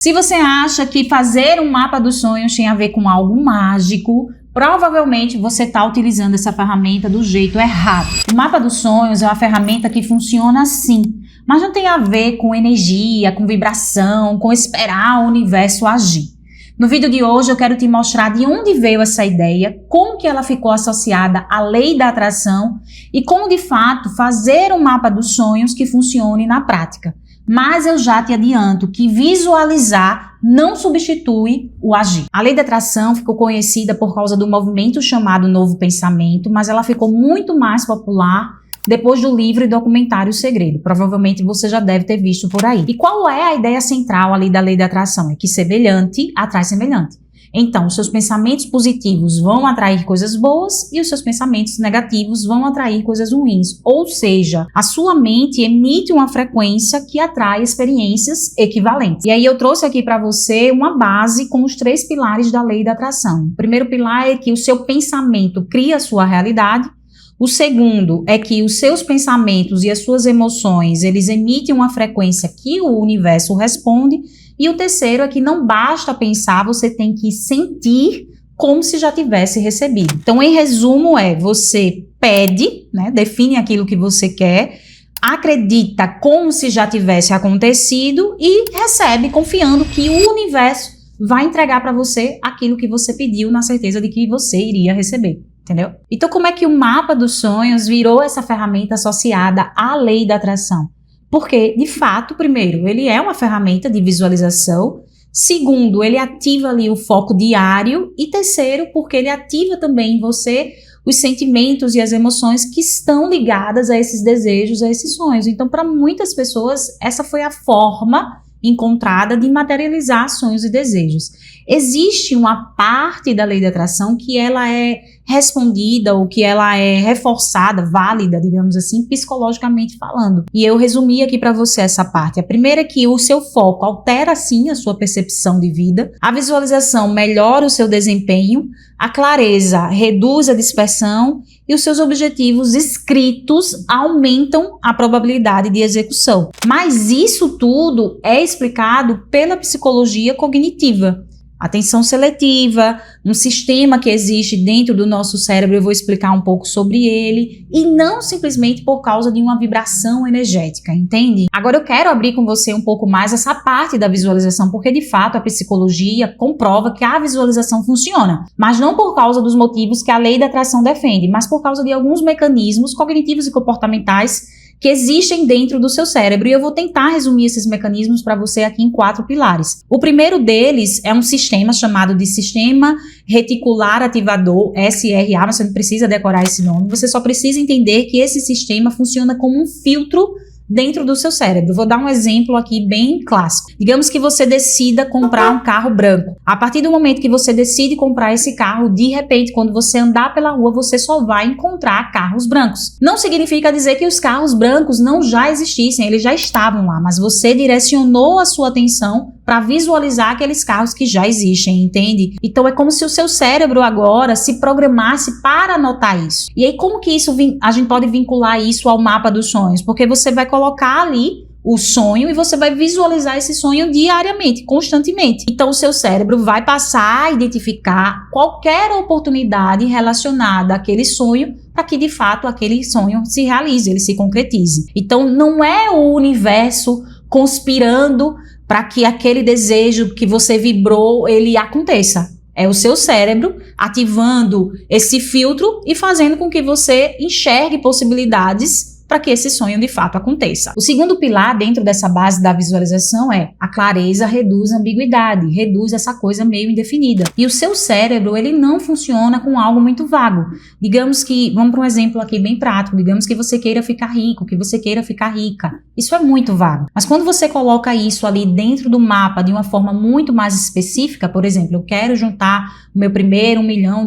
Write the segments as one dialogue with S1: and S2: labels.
S1: Se você acha que fazer um mapa dos sonhos tem a ver com algo mágico, provavelmente você está utilizando essa ferramenta do jeito errado. O mapa dos sonhos é uma ferramenta que funciona assim, mas não tem a ver com energia, com vibração, com esperar o universo agir. No vídeo de hoje eu quero te mostrar de onde veio essa ideia, como que ela ficou associada à lei da atração e como de fato fazer um mapa dos sonhos que funcione na prática. Mas eu já te adianto que visualizar não substitui o agir. A lei da atração ficou conhecida por causa do movimento chamado Novo Pensamento, mas ela ficou muito mais popular depois do livro e documentário O Segredo. Provavelmente você já deve ter visto por aí. E qual é a ideia central ali da lei da atração? É que semelhante atrai semelhante. Então, os seus pensamentos positivos vão atrair coisas boas e os seus pensamentos negativos vão atrair coisas ruins. Ou seja, a sua mente emite uma frequência que atrai experiências equivalentes. E aí eu trouxe aqui para você uma base com os 3 pilares da lei da atração. O primeiro pilar é que o seu pensamento cria a sua realidade. O segundo é que os seus pensamentos e as suas emoções, eles emitem uma frequência que o universo responde. E o terceiro é que não basta pensar, você tem que sentir como se já tivesse recebido. Então, em resumo, você pede, define aquilo que você quer, acredita como se já tivesse acontecido e recebe confiando que o universo vai entregar para você aquilo que você pediu na certeza de que você iria receber. Entendeu? Então, como é que o mapa dos sonhos virou essa ferramenta associada à lei da atração? Porque, de fato, primeiro, ele é uma ferramenta de visualização. Segundo, ele ativa ali o foco diário. E terceiro, porque ele ativa também em você os sentimentos e as emoções que estão ligadas a esses desejos, a esses sonhos. Então, para muitas pessoas, essa foi a forma encontrada de materializar sonhos e desejos. Existe uma parte da lei da atração que ela é respondida ou que ela é reforçada, válida, digamos assim, psicologicamente falando. E eu resumi aqui para você essa parte. A primeira é que o seu foco altera sim a sua percepção de vida, a visualização melhora o seu desempenho, a clareza reduz a dispersão e os seus objetivos escritos aumentam a probabilidade de execução. Mas isso tudo é explicado pela psicologia cognitiva. Atenção seletiva, um sistema que existe dentro do nosso cérebro, eu vou explicar um pouco sobre ele, e não simplesmente por causa de uma vibração energética, entende? Agora eu quero abrir com você um pouco mais essa parte da visualização, porque de fato a psicologia comprova que a visualização funciona, mas não por causa dos motivos que a lei da atração defende, mas por causa de alguns mecanismos cognitivos e comportamentais que existem dentro do seu cérebro, e eu vou tentar resumir esses mecanismos para você aqui em 4 pilares. O primeiro deles é um sistema chamado de Sistema Reticular Ativador, SRA, mas você não precisa decorar esse nome, você só precisa entender que esse sistema funciona como um filtro dentro do seu cérebro. Vou dar um exemplo aqui bem clássico. Digamos que você decida comprar um carro branco. A partir do momento que você decide comprar esse carro, de repente, quando você andar pela rua, você só vai encontrar carros brancos. Não significa dizer que os carros brancos não já existissem, eles já estavam lá, mas você direcionou a sua atenção para visualizar aqueles carros que já existem, entende? Então é como se o seu cérebro agora se programasse para anotar isso. E aí como que a gente pode vincular isso ao mapa dos sonhos? Porque você vai colocar ali o sonho e você vai visualizar esse sonho diariamente, constantemente. Então o seu cérebro vai passar a identificar qualquer oportunidade relacionada àquele sonho para que de fato aquele sonho se realize, ele se concretize. Então não é o universo conspirando para que aquele desejo que você vibrou, ele aconteça. É o seu cérebro ativando esse filtro e fazendo com que você enxergue possibilidades para que esse sonho de fato aconteça. O segundo pilar dentro dessa base da visualização é a clareza reduz a ambiguidade, reduz essa coisa meio indefinida. E o seu cérebro, ele não funciona com algo muito vago. Digamos que, vamos para um exemplo aqui bem prático, digamos que você queira ficar rico, que você queira ficar rica. Isso é muito vago. Mas quando você coloca isso ali dentro do mapa de uma forma muito mais específica, por exemplo, eu quero juntar o meu primeiro R$1 milhão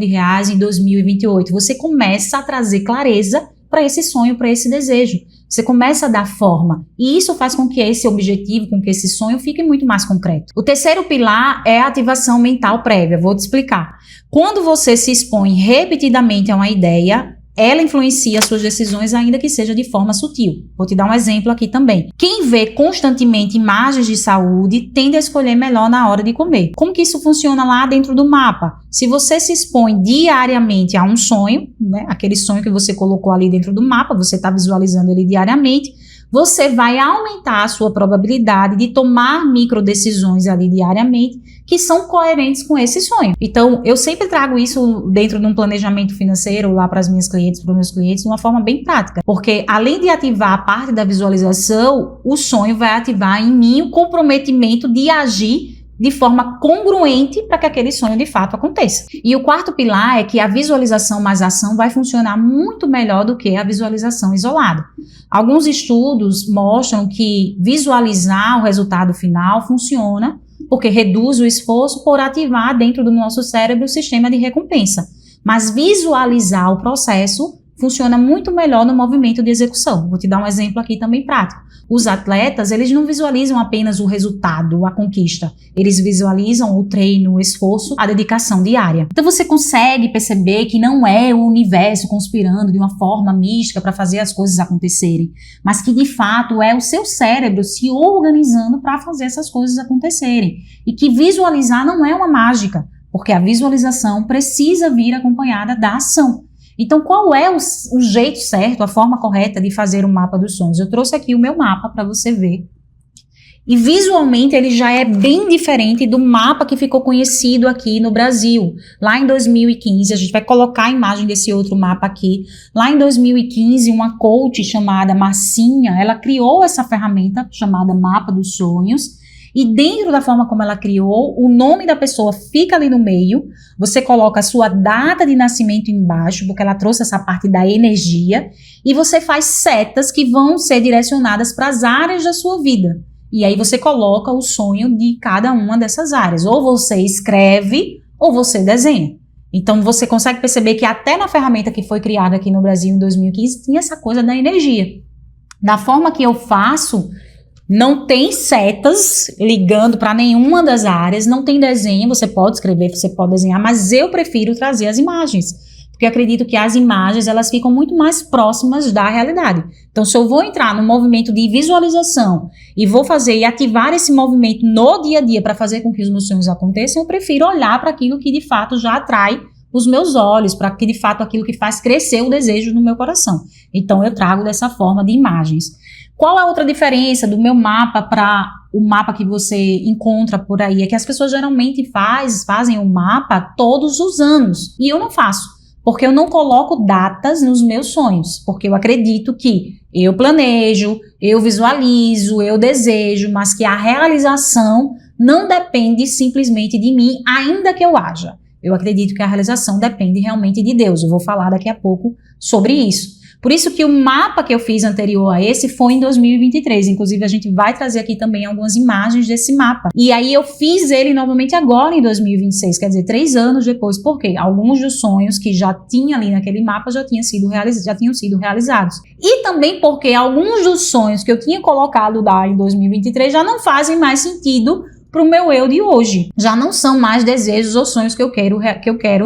S1: em 2028, você começa a trazer clareza para esse sonho, para esse desejo. Você começa a dar forma. E isso faz com que esse objetivo, com que esse sonho fique muito mais concreto. O terceiro pilar é a ativação mental prévia. Vou te explicar. Quando você se expõe repetidamente a uma ideia, ela influencia as suas decisões, ainda que seja de forma sutil. Vou te dar um exemplo aqui também. Quem vê constantemente imagens de saúde tende a escolher melhor na hora de comer. Como que isso funciona lá dentro do mapa? Se você se expõe diariamente a um sonho, né, aquele sonho que você colocou ali dentro do mapa, você está visualizando ele diariamente, você vai aumentar a sua probabilidade de tomar microdecisões ali diariamente que são coerentes com esse sonho. Então, eu sempre trago isso dentro de um planejamento financeiro lá para as minhas clientes, para os meus clientes, de uma forma bem prática. Porque, além de ativar a parte da visualização, o sonho vai ativar em mim o comprometimento de agir de forma congruente para que aquele sonho de fato aconteça. E o quarto pilar é que a visualização mais ação vai funcionar muito melhor do que a visualização isolada. Alguns estudos mostram que visualizar o resultado final funciona porque reduz o esforço por ativar dentro do nosso cérebro o sistema de recompensa. Mas visualizar o processo funciona muito melhor no movimento de execução. Vou te dar um exemplo aqui também prático. Os atletas, eles não visualizam apenas o resultado, a conquista. Eles visualizam o treino, o esforço, a dedicação diária. Então você consegue perceber que não é o universo conspirando de uma forma mística para fazer as coisas acontecerem, mas que de fato é o seu cérebro se organizando para fazer essas coisas acontecerem. E que visualizar não é uma mágica, porque a visualização precisa vir acompanhada da ação. Então, qual é o jeito certo, a forma correta de fazer o mapa dos sonhos? Eu trouxe aqui o meu mapa para você ver. E visualmente ele já é bem diferente do mapa que ficou conhecido aqui no Brasil. Lá em 2015, a gente vai colocar a imagem desse outro mapa aqui. Lá em 2015, uma coach chamada Marcinha, ela criou essa ferramenta chamada Mapa dos Sonhos. E dentro da forma como ela criou, o nome da pessoa fica ali no meio, você coloca a sua data de nascimento embaixo, porque ela trouxe essa parte da energia, e você faz setas que vão ser direcionadas para as áreas da sua vida. E aí você coloca o sonho de cada uma dessas áreas. Ou você escreve, ou você desenha. Então você consegue perceber que até na ferramenta que foi criada aqui no Brasil em 2015, tinha essa coisa da energia. Da forma que eu faço, não tem setas ligando para nenhuma das áreas, não tem desenho, você pode escrever, você pode desenhar, mas eu prefiro trazer as imagens, porque acredito que as imagens, elas ficam muito mais próximas da realidade. Então, se eu vou entrar no movimento de visualização e vou fazer e ativar esse movimento no dia a dia para fazer com que os meus sonhos aconteçam, eu prefiro olhar para aquilo que de fato já atrai os meus olhos, para que de fato aquilo que faz crescer o desejo no meu coração. Então, eu trago dessa forma de imagens. Qual a outra diferença do meu mapa para o mapa que você encontra por aí? É que as pessoas geralmente fazem o mapa todos os anos. E eu não faço, porque eu não coloco datas nos meus sonhos. Porque eu acredito que eu planejo, eu visualizo, eu desejo, mas que a realização não depende simplesmente de mim, ainda que eu haja. Eu acredito que a realização depende realmente de Deus. Eu vou falar daqui a pouco sobre isso. Por isso que o mapa que eu fiz anterior a esse foi em 2023. Inclusive, a gente vai trazer aqui também algumas imagens desse mapa. E aí eu fiz ele novamente agora em 2026, quer dizer, 3 anos depois. Por quê? Alguns dos sonhos que já tinha ali naquele mapa já tinham sido realizados. E também porque alguns dos sonhos que eu tinha colocado lá em 2023 já não fazem mais sentido para o meu eu de hoje. Já não são mais desejos ou sonhos que eu quero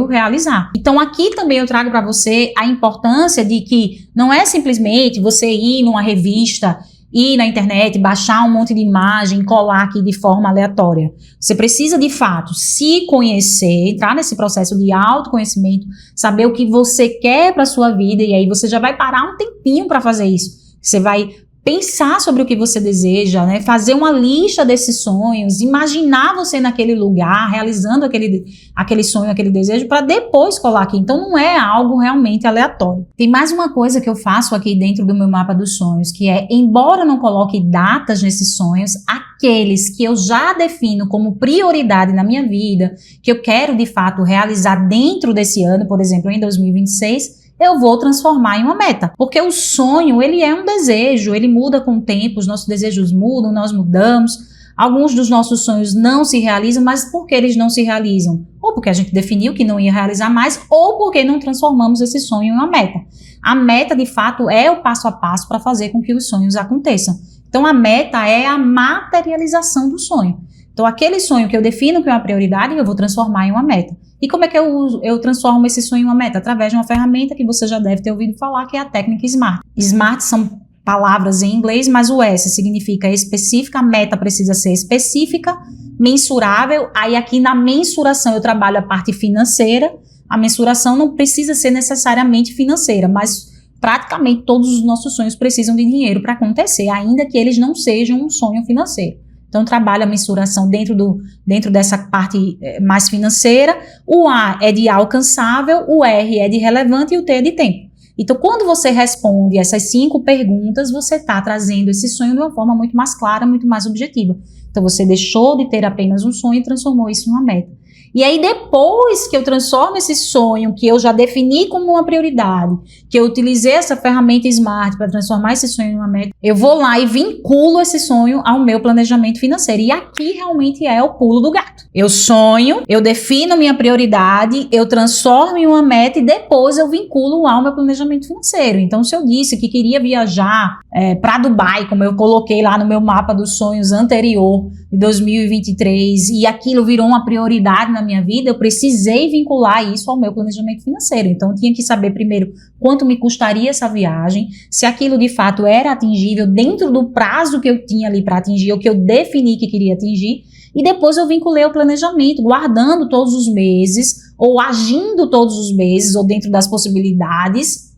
S1: realizar. Então aqui também eu trago para você a importância de que não é simplesmente você ir numa revista, ir na internet, baixar um monte de imagem, colar aqui de forma aleatória. Você precisa de fato se conhecer, entrar nesse processo de autoconhecimento, saber o que você quer para sua vida, e aí você já vai parar um tempinho para fazer isso. Você vai pensar sobre o que você deseja, né? Fazer uma lista desses sonhos, imaginar você naquele lugar, realizando aquele sonho, aquele desejo, para depois colar aqui. Então não é algo realmente aleatório. Tem mais uma coisa que eu faço aqui dentro do meu mapa dos sonhos, que é, embora eu não coloque datas nesses sonhos, aqueles que eu já defino como prioridade na minha vida, que eu quero de fato realizar dentro desse ano, por exemplo, em 2026, eu vou transformar em uma meta. Porque o sonho, ele é um desejo, ele muda com o tempo, os nossos desejos mudam, nós mudamos. Alguns dos nossos sonhos não se realizam, mas por que eles não se realizam? Ou porque a gente definiu que não ia realizar mais, ou porque não transformamos esse sonho em uma meta. A meta, de fato, é o passo a passo para fazer com que os sonhos aconteçam. Então, a meta é a materialização do sonho. Então, aquele sonho que eu defino que é uma prioridade, eu vou transformar em uma meta. E como é que eu transformo esse sonho em uma meta? Através de uma ferramenta que você já deve ter ouvido falar, que é a técnica SMART. SMART são palavras em inglês, mas o S significa específica, a meta precisa ser específica, mensurável. Aí aqui na mensuração eu trabalho a parte financeira. A mensuração não precisa ser necessariamente financeira, mas praticamente todos os nossos sonhos precisam de dinheiro para acontecer, ainda que eles não sejam um sonho financeiro. Então, trabalha a mensuração dentro dessa parte mais financeira. O A é de alcançável, o R é de relevante e o T é de tempo. Então, quando você responde essas 5 perguntas, você está trazendo esse sonho de uma forma muito mais clara, muito mais objetiva. Então, você deixou de ter apenas um sonho e transformou isso numa meta. E aí, depois que eu transformo esse sonho, que eu já defini como uma prioridade, que eu utilizei essa ferramenta SMART para transformar esse sonho em uma meta, eu vou lá e vinculo esse sonho ao meu planejamento financeiro. E aqui realmente é o pulo do gato. Eu sonho, eu defino minha prioridade, eu transformo em uma meta e depois eu vinculo ao meu planejamento financeiro. Então, se eu disse que queria viajar para Dubai, como eu coloquei lá no meu mapa dos sonhos anterior, de 2023, e aquilo virou uma prioridade na minha vida, eu precisei vincular isso ao meu planejamento financeiro. Então, eu tinha que saber primeiro quanto me custaria essa viagem, se aquilo de fato era atingível dentro do prazo que eu tinha ali para atingir, ou que eu defini que queria atingir, e depois eu vinculei o planejamento, guardando todos os meses, ou agindo todos os meses, ou dentro das possibilidades,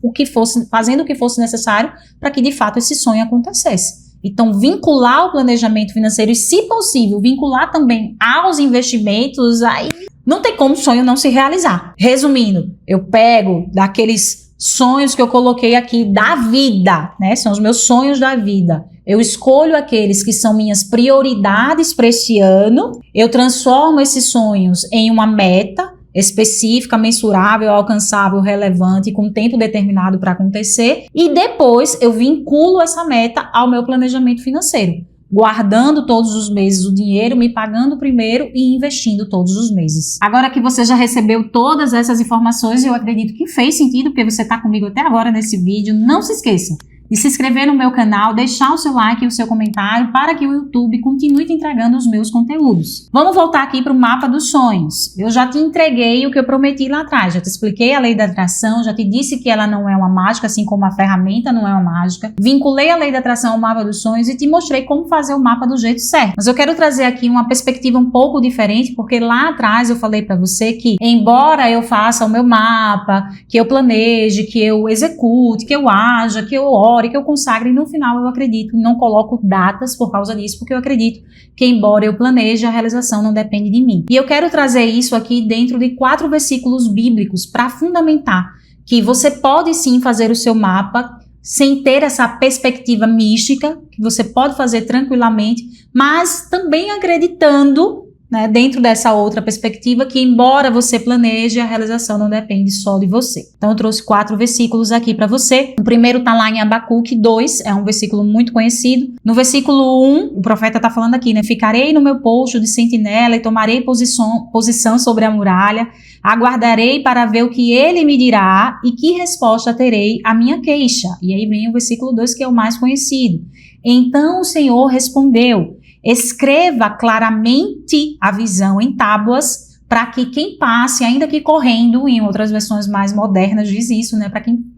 S1: fazendo o que fosse necessário para que de fato esse sonho acontecesse. Então, vincular o planejamento financeiro e, se possível, vincular também aos investimentos, aí não tem como o sonho não se realizar. Resumindo, eu pego daqueles sonhos que eu coloquei aqui da vida, né? São os meus sonhos da vida. Eu escolho aqueles que são minhas prioridades para esse ano, eu transformo esses sonhos em uma meta específica, mensurável, alcançável, relevante, com tempo determinado para acontecer, e depois eu vinculo essa meta ao meu planejamento financeiro, guardando todos os meses o dinheiro, me pagando primeiro e investindo todos os meses. Agora que você já recebeu todas essas informações, eu acredito que fez sentido, porque você está comigo até agora nesse vídeo, não se esqueça de se inscrever no meu canal, deixar o seu like e o seu comentário para que o YouTube continue te entregando os meus conteúdos. Vamos voltar aqui para o mapa dos sonhos. Eu já te entreguei o que eu prometi lá atrás, já te expliquei a lei da atração, já te disse que ela não é uma mágica, assim como a ferramenta não é uma mágica. Vinculei a lei da atração ao mapa dos sonhos e te mostrei como fazer o mapa do jeito certo. Mas eu quero trazer aqui uma perspectiva um pouco diferente, porque lá atrás eu falei para você que, embora eu faça o meu mapa, que eu planeje, que eu execute, que eu haja, que eu ore, que eu consagre, e no final eu acredito, não coloco datas por causa disso, porque eu acredito que, embora eu planeje, a realização não depende de mim. E eu quero trazer isso aqui dentro de 4 versículos bíblicos para fundamentar que você pode sim fazer o seu mapa sem ter essa perspectiva mística, que você pode fazer tranquilamente, mas também acreditando, né, dentro dessa outra perspectiva, que embora você planeje, a realização não depende só de você. Então eu trouxe 4 versículos aqui para você. O primeiro está lá em Abacuque 2, é um versículo muito conhecido. No versículo 1, o profeta está falando aqui, né? Ficarei no meu posto de sentinela e tomarei posição sobre a muralha, aguardarei para ver o que ele me dirá e que resposta terei à minha queixa. E aí vem o versículo 2, que é o mais conhecido. Então o Senhor respondeu: escreva claramente a visão em tábuas, para que quem passe, ainda que correndo, em outras versões mais modernas diz isso, né?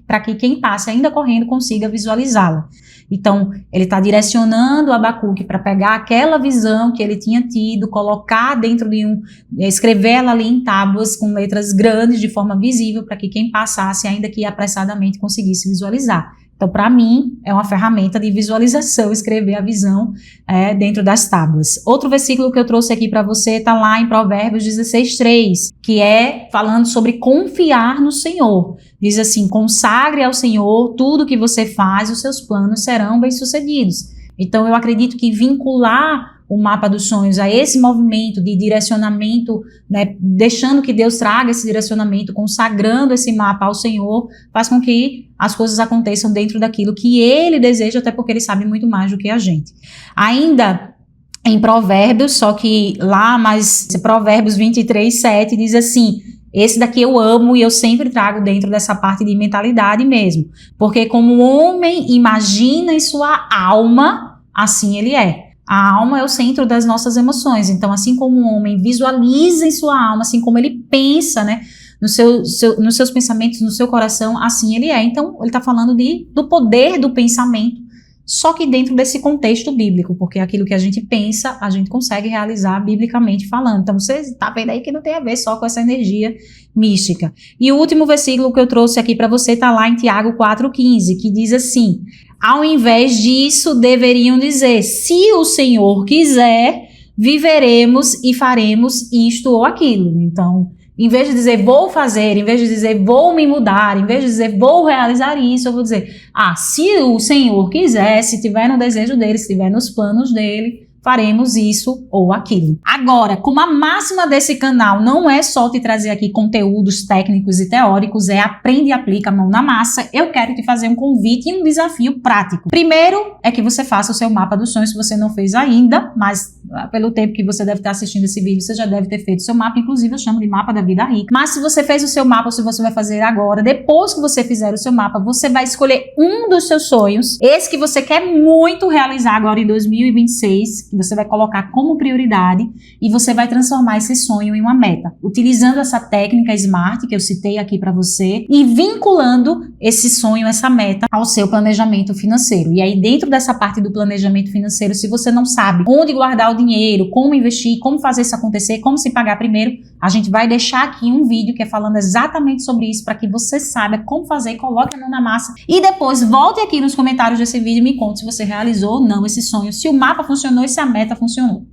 S1: Para que quem passe, ainda correndo, consiga visualizá-la. Então, ele está direcionando Abacuque para pegar aquela visão que ele tinha tido, colocar dentro de escrevê-la ali em tábuas com letras grandes, de forma visível, para que quem passasse, ainda que apressadamente, conseguisse visualizar. Então, para mim, é uma ferramenta de visualização, escrever a visão dentro das tábuas. Outro versículo que eu trouxe aqui para você está lá em Provérbios 16:3, que é falando sobre confiar no Senhor. Diz assim: consagre ao Senhor tudo que você faz, os seus planos serão bem-sucedidos. Então, eu acredito que vincular o mapa dos sonhos a esse movimento de direcionamento, né, deixando que Deus traga esse direcionamento, consagrando esse mapa ao Senhor, faz com que as coisas aconteçam dentro daquilo que Ele deseja, até porque Ele sabe muito mais do que a gente. Ainda em Provérbios, só que lá, mas Provérbios 23:7 diz assim: esse daqui eu amo e eu sempre trago dentro dessa parte de mentalidade mesmo, porque como o homem imagina em sua alma, assim ele é. A alma é o centro das nossas emoções. Então, assim como o homem visualiza em sua alma, assim como ele pensa, né, nos seus pensamentos, no seu coração, assim ele é. Então, ele está falando do poder do pensamento, só que dentro desse contexto bíblico, porque aquilo que a gente pensa, a gente consegue realizar biblicamente falando. Então, você está vendo aí que não tem a ver só com essa energia mística. E o último versículo que eu trouxe aqui para você está lá em Tiago 4,15, que diz assim: ao invés disso, deveriam dizer, se o Senhor quiser, viveremos e faremos isto ou aquilo. Então, em vez de dizer vou fazer, em vez de dizer vou me mudar, em vez de dizer vou realizar isso, eu vou dizer, se o Senhor quiser, se tiver no desejo dele, se tiver nos planos dele, faremos isso ou aquilo. Agora, como a máxima desse canal não é só te trazer aqui conteúdos técnicos e teóricos, é aprende e aplica a mão na massa, eu quero te fazer um convite e um desafio prático. Primeiro é que você faça o seu mapa dos sonhos, se você não fez ainda, mas pelo tempo que você deve estar assistindo esse vídeo, você já deve ter feito o seu mapa, inclusive eu chamo de mapa da vida rica. Mas se você fez o seu mapa, ou se você vai fazer agora, depois que você fizer o seu mapa, você vai escolher um dos seus sonhos, esse que você quer muito realizar agora em 2026, que você vai colocar como prioridade, e você vai transformar esse sonho em uma meta, utilizando essa técnica SMART que eu citei aqui para você, e vinculando esse sonho, essa meta, ao seu planejamento financeiro. E aí dentro dessa parte do planejamento financeiro, se você não sabe onde guardar o dinheiro, como investir, como fazer isso acontecer, como se pagar primeiro, a gente vai deixar aqui um vídeo que é falando exatamente sobre isso, para que você saiba como fazer, coloque a mão na massa, e depois volte aqui nos comentários desse vídeo e me conte se você realizou ou não esse sonho, se o mapa funcionou e se a meta funcionou.